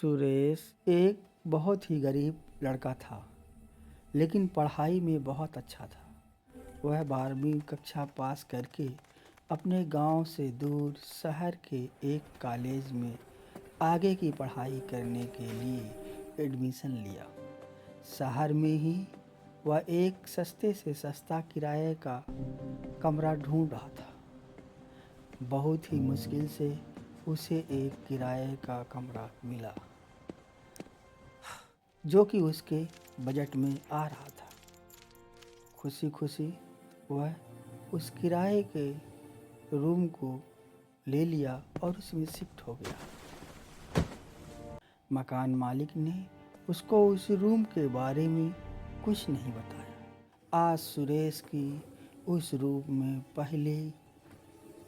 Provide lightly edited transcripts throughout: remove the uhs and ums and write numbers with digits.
सुरेश एक बहुत ही गरीब लड़का था, लेकिन पढ़ाई में बहुत अच्छा था। वह 12वीं कक्षा पास करके अपने गांव से दूर शहर के एक कॉलेज में आगे की पढ़ाई करने के लिए एडमिशन लिया। शहर में ही वह एक सस्ते से सस्ता किराए का कमरा ढूंढ रहा था। बहुत ही मुश्किल से उसे एक किराए का कमरा मिला, जो कि उसके बजट में आ रहा था। खुशी खुशी वह उस किराए के रूम को ले लिया और उसमें शिफ्ट हो गया। मकान मालिक ने उसको उस रूम के बारे में कुछ नहीं बताया। आज सुरेश की उस रूम में पहले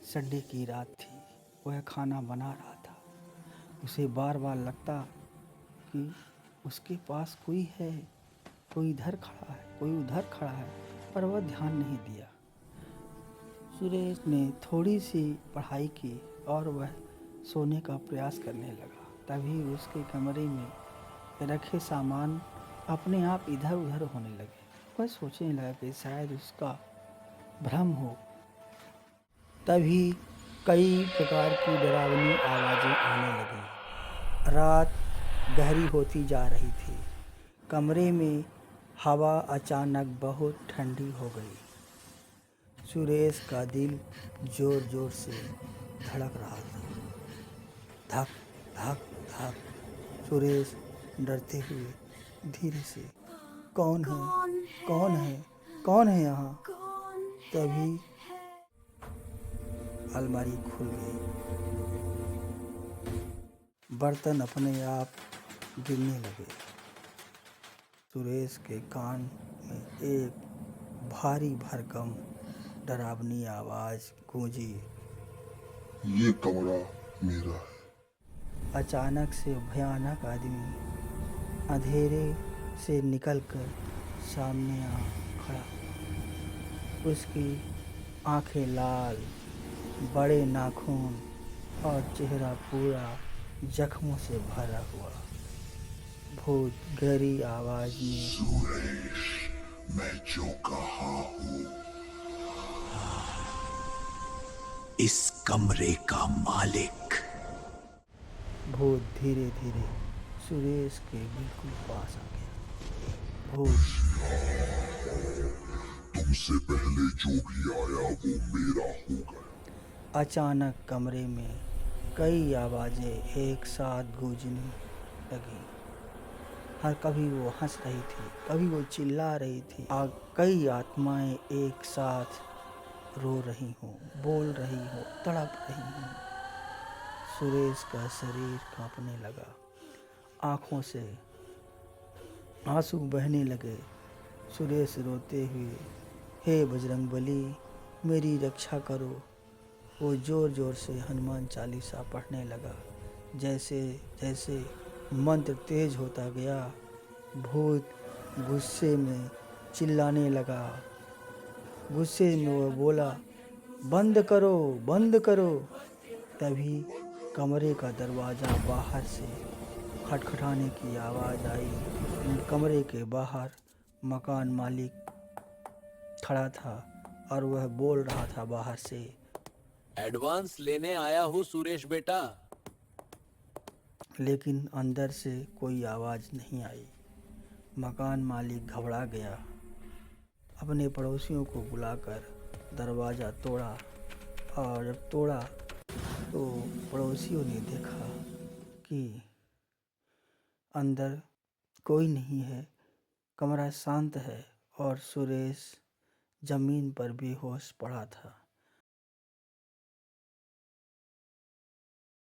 संडे की रात थी। वह खाना बना रहा था। उसे बार बार लगता कि उसके पास कोई है, कोई इधर खड़ा है, कोई उधर खड़ा है, पर वह ध्यान नहीं दिया। सुरेश ने थोड़ी सी पढ़ाई की और वह सोने का प्रयास करने लगा। तभी उसके कमरे में रखे सामान अपने आप इधर उधर होने लगे। वह सोचने लगा कि शायद उसका भ्रम हो। तभी कई प्रकार की डरावनी आवाज़ें आने लगी। रात गहरी होती जा रही थी। कमरे में हवा अचानक बहुत ठंडी हो गई। सुरेश का दिल जोर जोर से धड़क रहा था। धक धक धक। सुरेश डरते हुए धीरे से, कौन है, कौन है, कौन है यहाँ? तभी अलमारी खुल गई। बर्तन अपने आप गिरने लगे। सुरेश के कान में एक भारी भरकम डरावनी आवाज गूंजी, ये कमरा मेरा है। अचानक से भयानक आदमी अंधेरे से निकलकर सामने आ खड़ा। उसकी आंखें लाल, बड़े नाखून और चेहरा पूरा जख्मों से भरा हुआ। भूत गहरी आवाज में, सुरेश, मैं जो कहा हूँ, इस कमरे का मालिक। भूत धीरे धीरे सुरेश के बिल्कुल पास आ गया। भूत, तुमसे पहले जो भी आया वो मेरा हो गया। अचानक कमरे में कई आवाजें एक साथ गूंजने लगी। हर कभी वो हंस रही थी, कभी वो चिल्ला रही थी। कई आत्माएं एक साथ रो रही हों, बोल रही हों, तड़प रही हों। सुरेश का शरीर कांपने लगा। आंखों से आंसू बहने लगे। सुरेश रोते हुए, हे बजरंगबली, मेरी रक्षा करो। वो जोर जोर से हनुमान चालीसा पढ़ने लगा। जैसे जैसे मंत्र तेज होता गया, भूत गुस्से में चिल्लाने लगा। गुस्से में वो बोला, बंद करो, बंद करो। तभी कमरे का दरवाज़ा बाहर से खटखटाने की आवाज़ आई। कमरे के बाहर मकान मालिक खड़ा था और वह बोल रहा था बाहर से, एडवांस लेने आया हूँ सुरेश बेटा। लेकिन अंदर से कोई आवाज़ नहीं आई। मकान मालिक घबरा गया। अपने पड़ोसियों को बुलाकर दरवाज़ा तोड़ा और जब तोड़ा तो पड़ोसियों ने देखा कि अंदर कोई नहीं है। कमरा शांत है और सुरेश ज़मीन पर बेहोश पड़ा था।